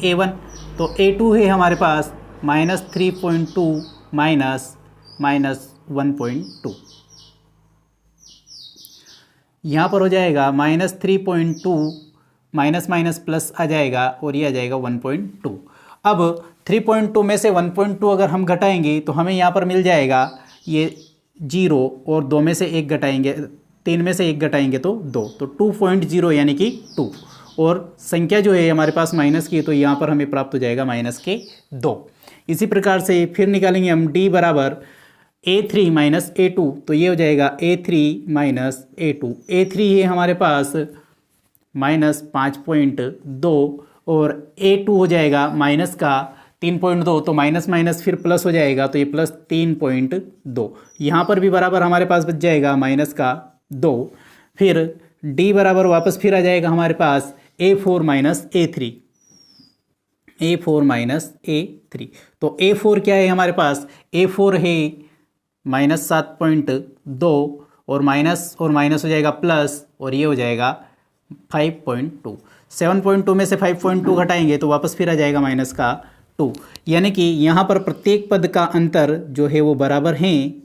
A1। तो A2 है हमारे पास -3.2 -1.2। यहाँ पर हो जाएगा -3.2 माइनस प्लस आ जाएगा और ये आ जाएगा 1.2। अब 3.2 में से 1.2 अगर हम घटाएंगे तो हमें यहाँ पर मिल जाएगा ये 0 और 2 में से 1 घटाएंगे, 3 में से 1 घटाएंगे तो 2, तो 2.0 यानी कि 2। और संख्या जो है हमारे पास माइनस की है, तो यहाँ पर हमें प्राप्त हो जाएगा -2। इसी प्रकार से फिर निकालेंगे हम D बराबर A3 माइनस A2। तो ये हो जाएगा A3 माइनस A2। A3 है हमारे पास -5.2 और A2 हो जाएगा माइनस का 3.2, तो माइनस माइनस फिर प्लस हो जाएगा, तो ये प्लस 3.2। यहाँ पर भी बराबर हमारे पास बच जाएगा माइनस का 2। फिर D बराबर वापस फिर आ जाएगा हमारे पास A4 minus A3, A4 minus A3। तो A4 क्या है हमारे पास, A4 है -7.2 और माइनस हो जाएगा प्लस, और ये हो जाएगा 5.2। 7.2 में से 5.2 घटाएंगे तो वापस फिर आ जाएगा माइनस का 2। यानी कि यहाँ पर प्रत्येक पद का अंतर जो है वो बराबर हैं।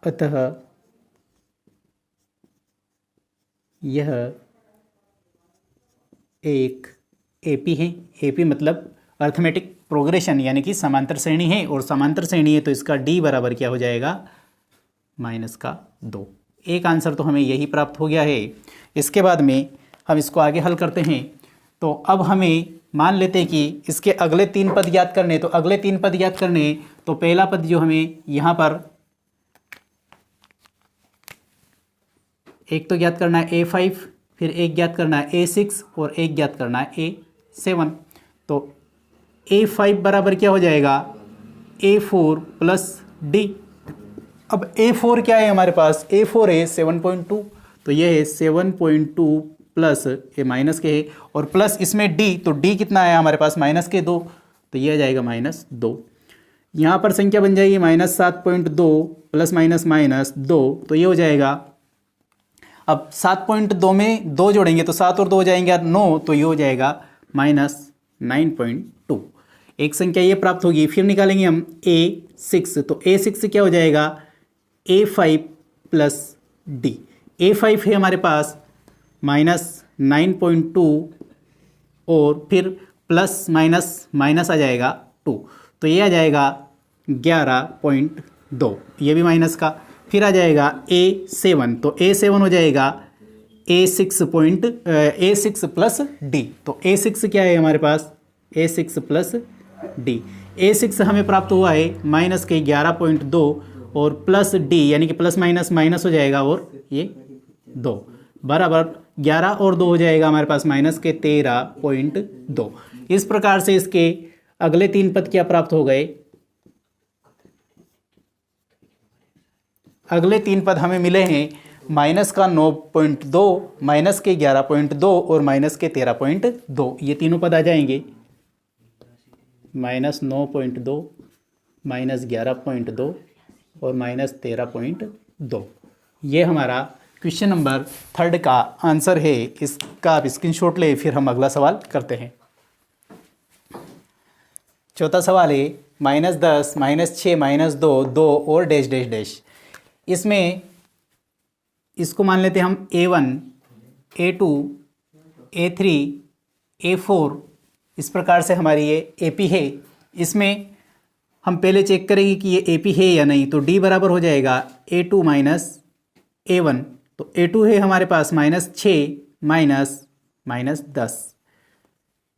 अतः यह एक एपी है। एपी मतलब अर्थमेटिक प्रोग्रेशन यानी कि समांतर श्रेणी है, और समांतर श्रेणी है तो इसका D बराबर क्या हो जाएगा, -2। एक आंसर तो हमें यही प्राप्त हो गया है। इसके बाद में हम इसको आगे हल करते हैं। तो अब हमें मान लेते हैं कि इसके अगले 3 पद याद करने। तो अगले 3 पद याद करने, तो पहला पद जो हमें यहाँ पर एक तो ज्ञात करना है A5, फिर एक ज्ञात करना है A6 और एक ज्ञात करना है A7। तो A5 बराबर क्या हो जाएगा, A4 प्लस D। अब A4 क्या है हमारे पास, A4 है 7.2, तो ये है 7.2 प्लस ये माइनस के है और प्लस इसमें D, तो D कितना है हमारे पास -2, तो ये आ जाएगा -2। यहाँ पर संख्या बन जाएगी -7.2 प्लस -2, तो ये हो जाएगा। अब 7.2 में 2 जोड़ेंगे तो 7 और 2 हो जाएंगे 9, तो ये हो जाएगा -9.2। एक संख्या ये प्राप्त होगी। फिर निकालेंगे हम A6, तो A6 क्या हो जाएगा, A5 प्लस D। A5 है हमारे पास -9.2 और फिर प्लस माइनस आ जाएगा 2, तो ये आ जाएगा 11.2, ये भी माइनस का। फिर आ जाएगा A7, तो A7 हो जाएगा A6 प्लस D। तो A6 क्या है हमारे पास, A6 प्लस D। A6 हमें प्राप्त हुआ है -11.2 और प्लस D, यानी कि प्लस माइनस हो जाएगा और ये 2 बराबर 11 और 2 हो जाएगा हमारे पास -13.2। इस प्रकार से इसके अगले 3 पद क्या प्राप्त हो गए। अगले 3 पद हमें मिले हैं -9.2, -11.2 और -13.2। ये तीनों पद आ जाएंगे, -9.2, -11.2 और -13.2। ये हमारा क्वेश्चन नंबर 3 का आंसर है। इसका आप स्क्रीनशॉट ले, फिर हम अगला सवाल करते हैं। चौथा सवाल है -10, -6, -2, 2 और डैश डैश डैश। इसमें इसको मान लेते हैं हम A1, A2, A3, A4। इस प्रकार से हमारी ये AP है। इसमें हम पहले चेक करेंगे कि ये ए पी है या नहीं। तो डी बराबर हो जाएगा A2 माइनस A1। तो A2 है हमारे पास -6 माइनस 10।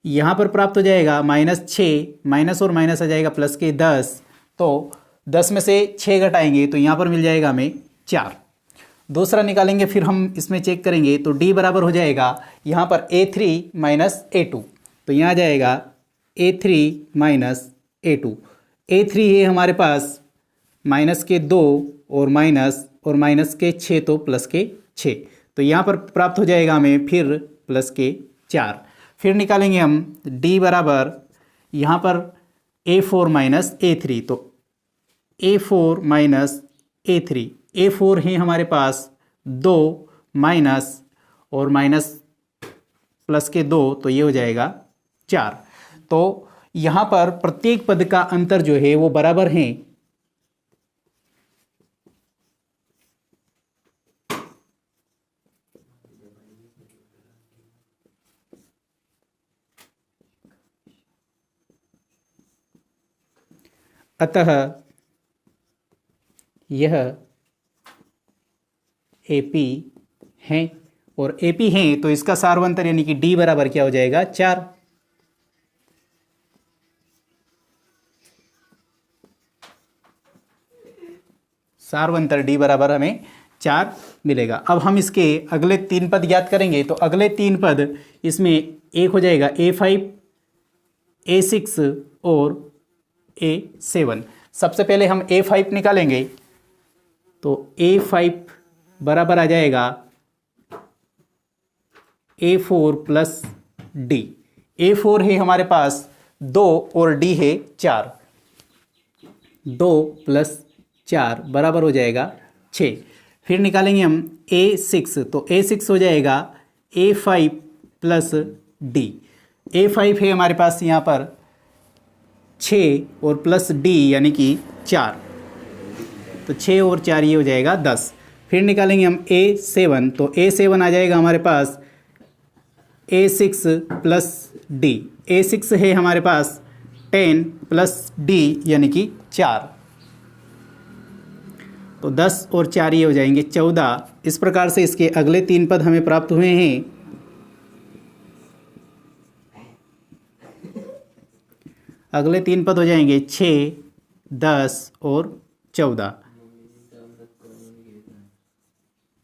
यहाँ पर प्राप्त हो जाएगा -6, माइनस और माइनस आ जाएगा प्लस के 10। तो 10 में से 6 घटाएंगे तो यहाँ पर मिल जाएगा हमें 4। दूसरा निकालेंगे फिर हम इसमें चेक करेंगे। तो डी बराबर हो जाएगा यहाँ पर A3 माइनस A2। तो यहाँ जाएगा A3 माइनस A2। A3 है हमारे पास माइनस के 2 और माइनस के 6 तो प्लस के 6। तो यहाँ पर प्राप्त हो जाएगा हमें फिर प्लस के 4। फिर निकालेंगे हम D बराबर यहाँ पर A4 माइनस A3। तो A4 माइनस A3, A4 है हमारे पास 2 माइनस और माइनस प्लस के 2 तो ये हो जाएगा 4। तो यहाँ पर प्रत्येक पद का अंतर जो है वो बराबर है। अतः यह AP है और AP है तो इसका सार्वंतर यानी कि D बराबर क्या हो जाएगा 4। सार्वंतर D बराबर हमें 4 मिलेगा। अब हम इसके अगले 3 पद ज्ञात करेंगे। तो अगले 3 पद इसमें एक हो जाएगा A5, A6 और A7। सबसे पहले हम A5 निकालेंगे। तो A5 बराबर आ जाएगा A4 प्लस D। A4 है हमारे पास 2 और D है 4। 2 प्लस 4 बराबर हो जाएगा 6। फिर निकालेंगे हम A6। तो A6 हो जाएगा A5 प्लस D। A5 है हमारे पास यहाँ पर 6 और प्लस D यानी कि 4। तो 6 और 4 ये हो जाएगा 10। फिर निकालेंगे हम A7। तो A7 आ जाएगा हमारे पास A6 प्लस D। A6 है हमारे पास 10 प्लस D यानी कि 4। तो 10 और 4 ये हो जाएंगे 14। इस प्रकार से इसके अगले 3 पद हमें प्राप्त हुए हैं। अगले 3 पद हो जाएंगे 6, 10 और 14।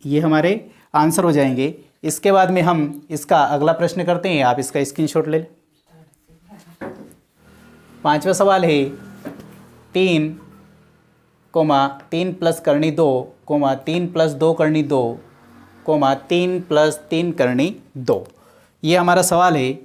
ये हमारे आंसर हो जाएंगे। इसके बाद में हम इसका अगला प्रश्न करते हैं। आप इसका स्क्रीनशॉट ले लें। 5वां सवाल है 3, 3 प्लस करनी 2, 3 प्लस 2 करनी 2, 3 प्लस 3 करनी 2। ये हमारा सवाल है।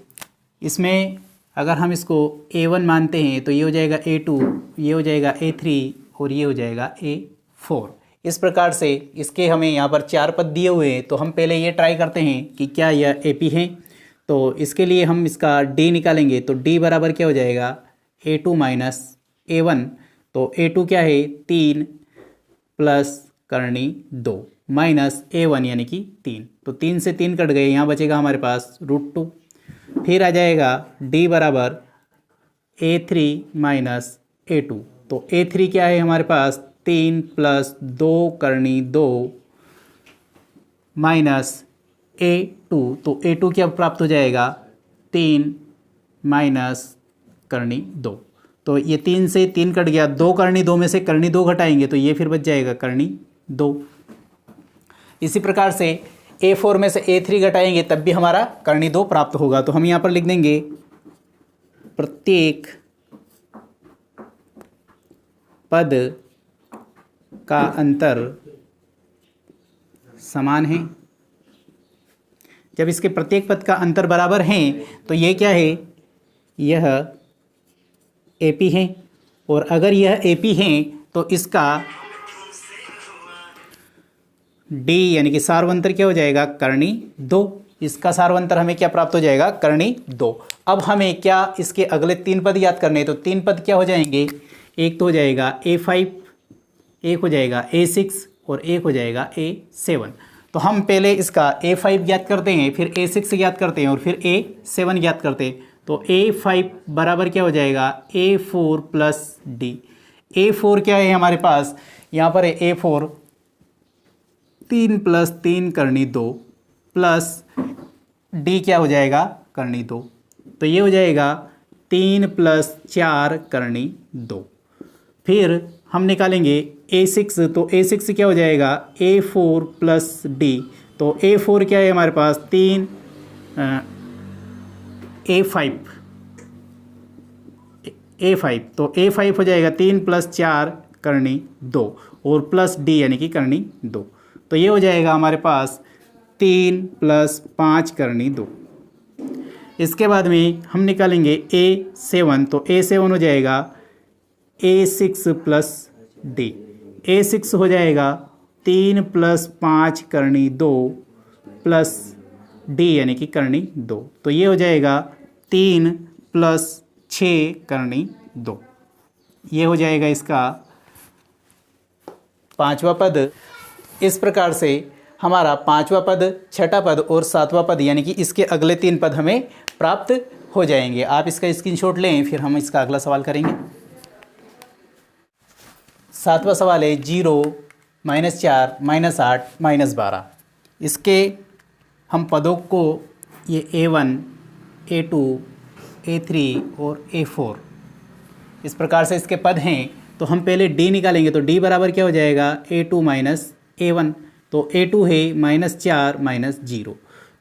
इसमें अगर हम इसको A1 मानते हैं तो ये हो जाएगा A2, ये हो जाएगा A3 और ये हो जाएगा A4। इस प्रकार से इसके हमें यहाँ पर 4 पद दिए हुए हैं। तो हम पहले ये ट्राई करते हैं कि क्या यह AP है। तो इसके लिए हम इसका D निकालेंगे। तो D बराबर क्या हो जाएगा A2 माइनस A1। तो A2 क्या है 3 प्लस करनी 2 माइनस A1 यानी कि 3। तो 3 से 3 कट गए, यहाँ बचेगा हमारे पास √2। फिर आ जाएगा D बराबर A3 माइनस A2। तो A3 क्या है हमारे पास 3 प्लस 2 करनी 2 माइनस A2। तो A2 क्या प्राप्त हो जाएगा 3 माइनस करनी 2। तो ये 3 से 3 कट गया, 2 करनी 2 में से करनी 2 घटाएंगे तो ये फिर बच जाएगा करनी 2। इसी प्रकार से A4 में से A3 घटाएंगे तब भी हमारा करनी 2 प्राप्त होगा। तो हम यहाँ पर लिख देंगे प्रत्येक पद का अंतर समान है। जब इसके प्रत्येक पद का अंतर बराबर है तो ये क्या है, यह AP है। और अगर यह AP है तो इसका D यानी कि सार्वंतर क्या हो जाएगा करनी 2। इसका सार्वंतर हमें क्या प्राप्त हो जाएगा करनी 2। अब हमें क्या इसके अगले 3 पद याद करने हैं। तो 3 पद क्या हो जाएंगे, एक तो हो जाएगा A5, एक हो जाएगा A6 और एक हो जाएगा A7। तो हम पहले इसका A5 ज्ञात करते हैं, फिर A6 ज्ञात करते हैं और फिर A7 ज्ञात करते हैं। तो A5 बराबर क्या हो जाएगा A4 प्लस डी। A4 क्या है हमारे पास, यहाँ पर है A4 3 प्लस 3 करनी 2 प्लस डी क्या हो जाएगा करनी 2, तो ये हो जाएगा 3 प्लस 4 करनी 2। फिर हम निकालेंगे A6, तो A6 क्या हो जाएगा A4 प्लस डी। तो A4 क्या है हमारे पास 3 A5 तो A5 हो जाएगा 3 प्लस 4 करनी 2 और प्लस डी यानी कि करनी 2, तो ये हो जाएगा हमारे पास 3 प्लस 5 करनी 2। इसके बाद में हम निकालेंगे A7, तो A7 हो जाएगा A6 प्लस डी। A6 हो जाएगा 3 प्लस 5 करनी 2 प्लस डी यानी कि करनी 2, तो ये हो जाएगा 3 प्लस 6 करनी 2। ये हो जाएगा इसका पांचवा पद। इस प्रकार से हमारा पांचवा पद, छठा पद और सातवां पद यानी कि इसके अगले 3 पद हमें प्राप्त हो जाएंगे। आप इसका स्क्रीनशॉट लें, फिर हम इसका अगला सवाल करेंगे। सातवां सवाल है 0, -4, -8, -12। इसके हम पदों को ये A1, A2, A3 और A4 इस प्रकार से इसके पद हैं। तो हम पहले D निकालेंगे, तो D बराबर क्या हो जाएगा A2 माइनस A1, तो A2 है -4 -0,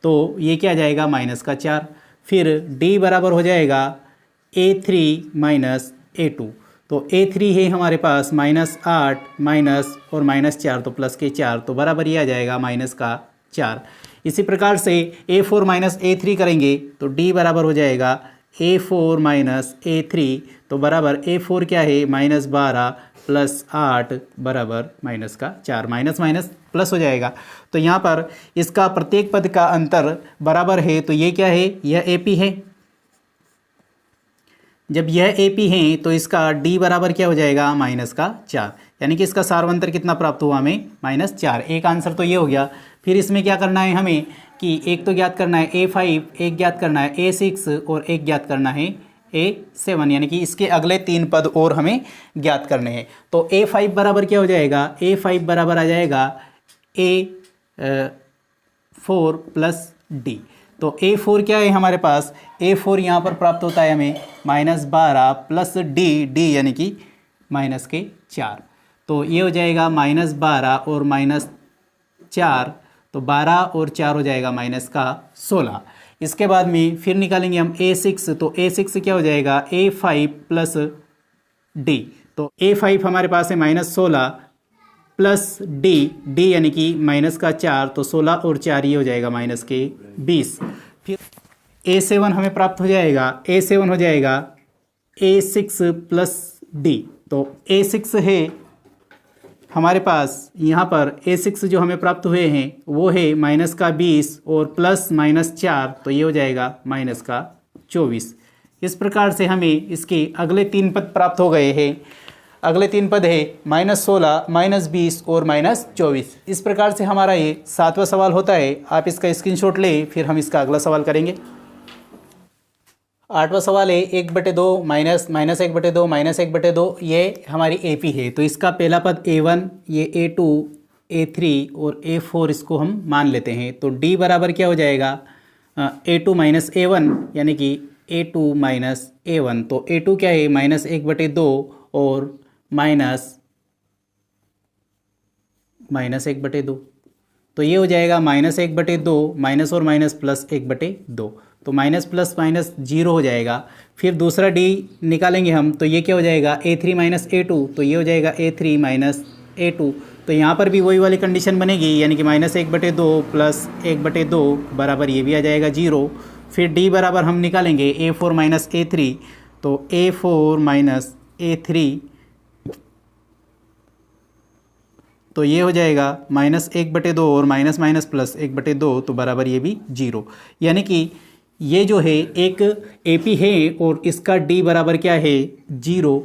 तो ये क्या आ जाएगा -4। फिर D बराबर हो जाएगा A3 माइनस A2, तो A3 है हमारे पास -8 माइनस और -4 तो प्लस के 4, तो बराबर ये आ जाएगा -4। इसी प्रकार से A4 माइनस A3 करेंगे, तो D बराबर हो जाएगा A4 माइनस A3, तो बराबर A4 क्या है -12 प्लस 8 बराबर -4, माइनस माइनस प्लस हो जाएगा। तो यहाँ पर इसका प्रत्येक पद का अंतर बराबर है, तो ये क्या है, यह AP है। जब यह AP है तो इसका D बराबर क्या हो जाएगा -4, यानी कि इसका सार्वंतर कितना प्राप्त हुआ हमें -4। एक आंसर तो ये हो गया। फिर इसमें क्या करना है हमें कि एक तो ज्ञात करना है A5, एक ज्ञात करना है A6 और एक ज्ञात करना है A7, यानी कि इसके अगले 3 पद और हमें ज्ञात करने हैं। तो A5 बराबर क्या हो जाएगा, A5 बराबर आ जाएगा A4 प्लस डी। तो A4 क्या है हमारे पास, A4 यहाँ पर प्राप्त होता है हमें -12 प्लस डी यानी कि -4, तो ये हो जाएगा -12 और -4, तो 12 और 4 हो जाएगा -16। इसके बाद में फिर निकालेंगे हम A6, तो A6 क्या हो जाएगा A5 प्लस डी। तो A5 हमारे पास है -16 प्लस डी यानी कि -4, तो 16 और 4 ये हो जाएगा -20। फिर A7 हमें प्राप्त हो जाएगा, A7 हो जाएगा A6 प्लस डी। तो A6 है हमारे पास, यहाँ पर A6 जो हमें प्राप्त हुए हैं वो है -20 और प्लस -4, तो ये हो जाएगा -24। इस प्रकार से हमें इसके अगले 3 पद प्राप्त हो गए हैं। अगले 3 पद है -16, -20 और -24। इस प्रकार से हमारा ये 7वां सवाल होता है। आप इसका स्क्रीनशॉट लें, फिर हम इसका अगला सवाल करेंगे। 8वां सवाल है 1/2 -1/2 -1/2, ये हमारी AP है। तो इसका पहला पद A1, ये A2, A3 और A4 इसको हम मान लेते हैं। तो D बराबर क्या हो जाएगा A2 माइनस A1, यानी कि A2 माइनस A1। तो A2 क्या है -1/2 और -1/2, तो ये हो जाएगा -1/2, माइनस और माइनस प्लस 1/2, तो माइनस प्लस माइनस 0 हो जाएगा। फिर दूसरा D निकालेंगे हम, तो ये क्या हो जाएगा A3 माइनस A2, तो ये हो जाएगा A3 माइनस A2। तो यहाँ पर भी वही वाली कंडीशन बनेगी, यानी कि -1/2 प्लस 1/2 बराबर ये भी आ जाएगा 0। फिर D बराबर हम निकालेंगे A4 माइनस A3, तो A4 माइनस A3, तो ये हो जाएगा -1/2 और माइनस माइनस प्लस 1/2, तो बराबर ये भी 0। यानी कि ये जो है एक AP है और इसका D बराबर क्या है 0।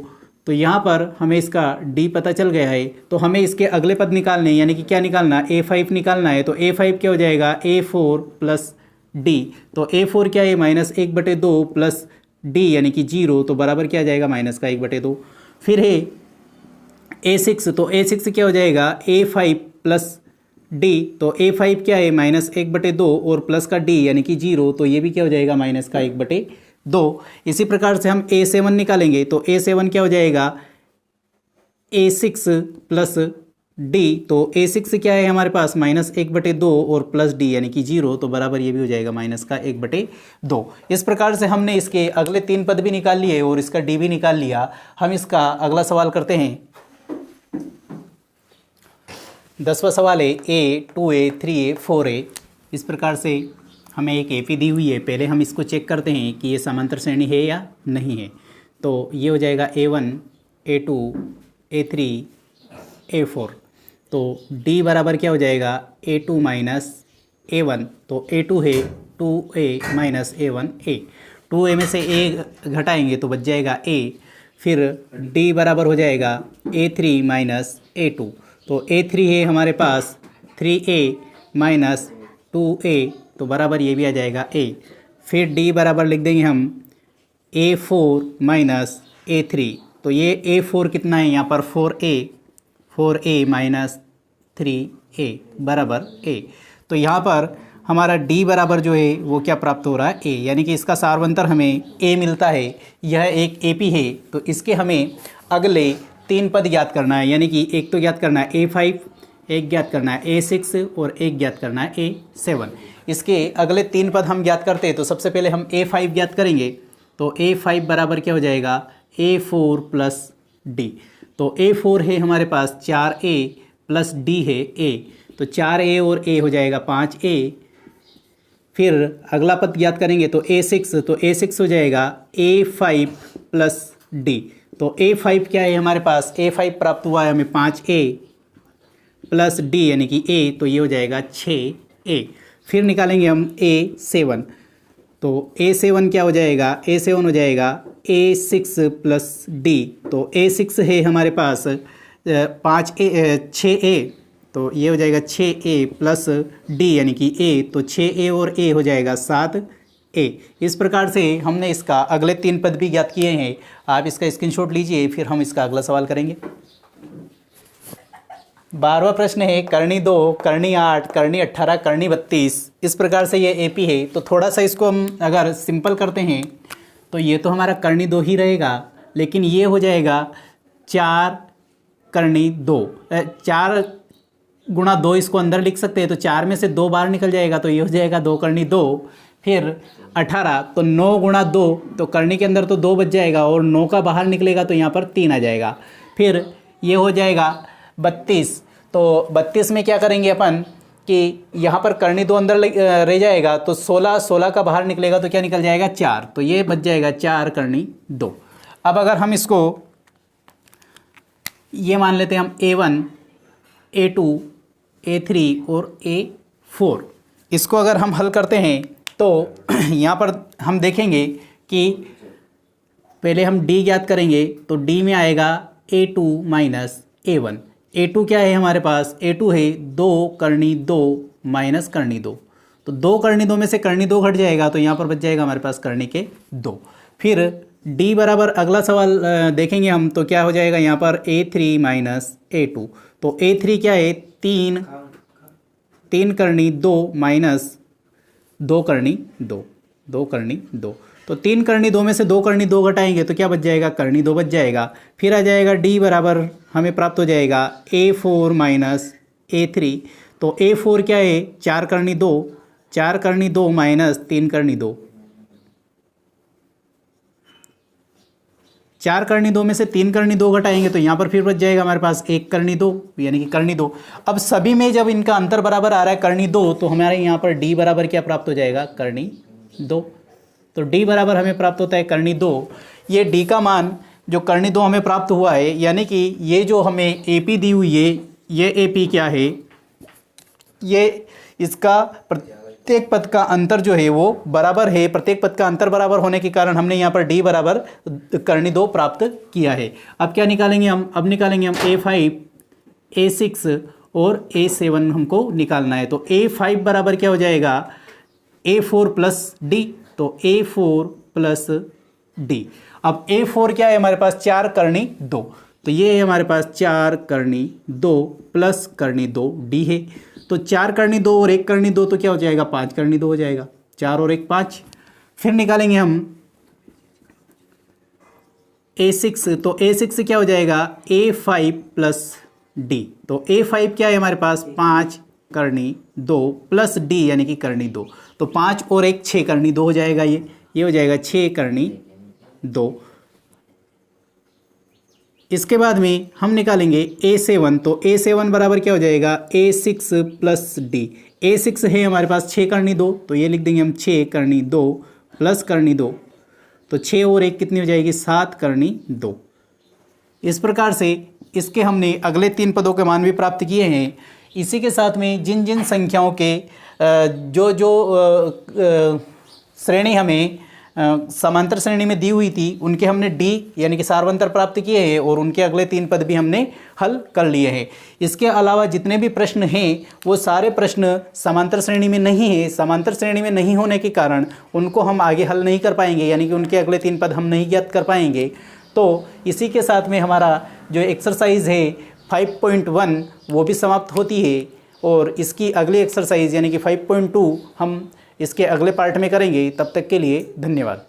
तो यहाँ पर हमें इसका D पता चल गया है। तो हमें इसके अगले पद निकालने, यानी कि क्या निकालना, A5 निकालना है। तो A5 क्या हो जाएगा A4 प्लस डी, तो A4 क्या है -1/2 प्लस डी यानी कि 0, तो बराबर क्या आ जाएगा -1/2। फिर है A6, तो A6 क्या हो जाएगा A5 प्लस डी, तो A5 क्या है -1/2 और प्लस का डी यानी कि 0, तो ये भी क्या हो जाएगा -1/2। इसी प्रकार से हम A7 निकालेंगे, तो A7 क्या हो जाएगा A6 प्लस डी, तो A6 क्या है हमारे पास -1/2 और प्लस डी यानी कि 0, तो बराबर ये भी हो जाएगा -1/2। इस प्रकार से हमने इसके अगले 3 पद भी निकाल लिए और इसका डी भी निकाल लिया। हम इसका अगला सवाल करते हैं। 10वां सवाल है A, 2A, 3A, 4A। इस प्रकार से हमें एक AP दी हुई है। पहले हम इसको चेक करते हैं कि ये समांतर श्रेणी है या नहीं है। तो ये हो जाएगा A1, A2, A3, A4। तो D बराबर क्या हो जाएगा A2 माइनस A1, तो A2 है 2A माइनस A1A। 2A में से A घटाएंगे तो बच जाएगा A। फिर D बराबर हो जाएगा A3 माइनस A2, तो A3 है हमारे पास 3A माइनस 2A, तो बराबर ये भी आ जाएगा A। फिर D बराबर लिख देंगे हम A4 माइनस A3, तो ये A4 कितना है यहाँ पर 4A माइनस 3A बराबर A। तो यहाँ पर हमारा D बराबर जो है वो क्या प्राप्त हो रहा है A, यानी कि इसका सार्वंतर हमें A मिलता है। यह एक AP है, तो इसके हमें अगले 3 पद ज्ञात करना है, यानी कि एक तो ज्ञात करना है A5, एक ज्ञात करना है A6 और एक ज्ञात करना है A7। इसके अगले 3 पद हम ज्ञात करते हैं, तो सबसे पहले हम A5 ज्ञात करेंगे। तो A5 बराबर क्या हो जाएगा A4 प्लस D, तो A4 है हमारे पास 4A प्लस D है A, तो 4A और A हो जाएगा 5A। फिर अगला पद ज्ञात करेंगे तो A6, तो A6 हो जाएगा A5 प्लस D, तो A5 क्या है हमारे पास A5 प्राप्त हुआ है हमें 5A प्लस D यानी कि A, तो ये हो जाएगा 6A। फिर निकालेंगे हम A7, तो A7 क्या हो जाएगा A7 हो जाएगा A6 प्लस D, तो A6 है हमारे पास 6A, तो ये हो जाएगा 6A प्लस D यानी कि A, तो 6A और A हो जाएगा 7A। इस प्रकार से हमने इसका अगले 3 पद भी ज्ञात किए हैं। आप इसका स्क्रीनशॉट लीजिए, फिर हम इसका अगला सवाल करेंगे। 12वां प्रश्न है करनी 2, करनी 8, करनी 18, करनी 32। इस प्रकार से ये AP है। तो थोड़ा सा इसको हम अगर सिंपल करते हैं तो ये तो हमारा करनी 2 ही रहेगा, लेकिन ये हो जाएगा 4 करनी 2, 4 गुणा 2 इसको अंदर लिख सकते हैं, तो 4 में से 2 बाहर निकल जाएगा, तो ये हो जाएगा 2 करनी 2। फिर 18, तो 9 गुणा 2, तो करनी के अंदर तो 2 बच जाएगा और 9 का बाहर निकलेगा तो यहाँ पर 3 आ जाएगा। फिर ये हो जाएगा 32, तो 32 में क्या करेंगे अपन कि यहाँ पर करनी 2 अंदर रह जाएगा, तो 16 का बाहर निकलेगा तो क्या निकल जाएगा 4, तो ये बच जाएगा 4 करनी 2। अब अगर हम इसको ये मान लेते हैं हम A1, A2, A3 और A4, इसको अगर हम हल करते हैं तो यहाँ पर हम देखेंगे कि पहले हम D ज्ञात करेंगे, तो D में आएगा A2 माइनस A1। A2 क्या है हमारे पास A2 है 2 करनी 2 माइनस करनी 2, तो 2 करनी 2 में से करनी 2 घट जाएगा, तो यहाँ पर बच जाएगा हमारे पास करनी के 2। फिर D बराबर अगला सवाल देखेंगे हम, तो क्या हो जाएगा यहाँ पर A3 माइनस A2, तो A3 क्या है 3 करनी 2 माइनस 2 करनी 2 करनी 2, तो 3 करनी 2 में से 2 करनी 2 घटाएंगे तो क्या बच जाएगा करनी 2 बच जाएगा। फिर आ जाएगा D बराबर हमें प्राप्त हो जाएगा A4 माइनस A3, तो A4 क्या है 4 करनी 2 माइनस 3 करनी 2, 4 करनी 2 में से 3 करनी 2 घटाएंगे तो यहाँ पर फिर बच जाएगा हमारे पास 1 करनी 2 यानी कि करनी 2। अब सभी में जब इनका अंतर बराबर आ रहा है करनी 2, तो हमारे यहाँ पर D बराबर क्या प्राप्त हो जाएगा करनी 2, तो D बराबर हमें प्राप्त होता है करनी 2। ये D का मान जो करनी 2 हमें प्राप्त हुआ है, यानी कि ये जो हमें AP दी हुई है, ये AP क्या है, ये इसका प्रत्येक पद का अंतर जो है वो बराबर है। प्रत्येक पद का अंतर बराबर होने के कारण हमने यहाँ पर D बराबर करनी 2 प्राप्त किया है। अब क्या निकालेंगे हम, अब निकालेंगे हम A5, A6 और A7 हमको निकालना है। तो A5 बराबर क्या हो जाएगा A4 प्लस डी, तो A4 प्लस डी। अब A4 क्या है हमारे पास, 4 करनी 2, तो ये है हमारे पास 4 करनी 2 प्लस करनी 2 डी है। तो 4 करनी 2 और 1 करनी 2 तो क्या हो जाएगा, 5 करनी 2 हो जाएगा, 4 और 1 5। फिर निकालेंगे हम A6, तो A6 से क्या हो जाएगा, A5 प्लस डी। तो A5 क्या है हमारे पास, 5 करनी 2 प्लस डी यानी कि करनी 2, तो 5 और 1 6 करनी 2 हो जाएगा, ये हो जाएगा 6 करनी 2। इसके बाद में हम निकालेंगे A7, तो A7 बराबर क्या हो जाएगा, A6 प्लस डी। A6 है हमारे पास 6 करनी 2, तो ये लिख देंगे हम 6 करनी 2 प्लस करनी 2, तो 6 और 1 कितनी हो जाएगी, 7 करनी 2। इस प्रकार से इसके हमने अगले 3 पदों के मान भी प्राप्त किए हैं। इसी के साथ में जिन जिन संख्याओं के श्रेणी हमें समांतर श्रेणी में दी हुई थी उनके हमने डी यानी कि सार्वंतर प्राप्त किए हैं और उनके अगले 3 पद भी हमने हल कर लिए हैं। इसके अलावा जितने भी प्रश्न हैं वो सारे प्रश्न समांतर श्रेणी में नहीं है। समांतर श्रेणी में नहीं होने के कारण उनको हम आगे हल नहीं कर पाएंगे, यानी कि उनके अगले 3 पद हम नहीं ज्ञात कर पाएंगे। तो इसी के साथ में हमारा जो एक्सरसाइज है 5.1 वो भी समाप्त होती है और इसकी अगली एक्सरसाइज यानी कि 5.2 हम इसके अगले पार्ट में करेंगे। तब तक के लिए धन्यवाद।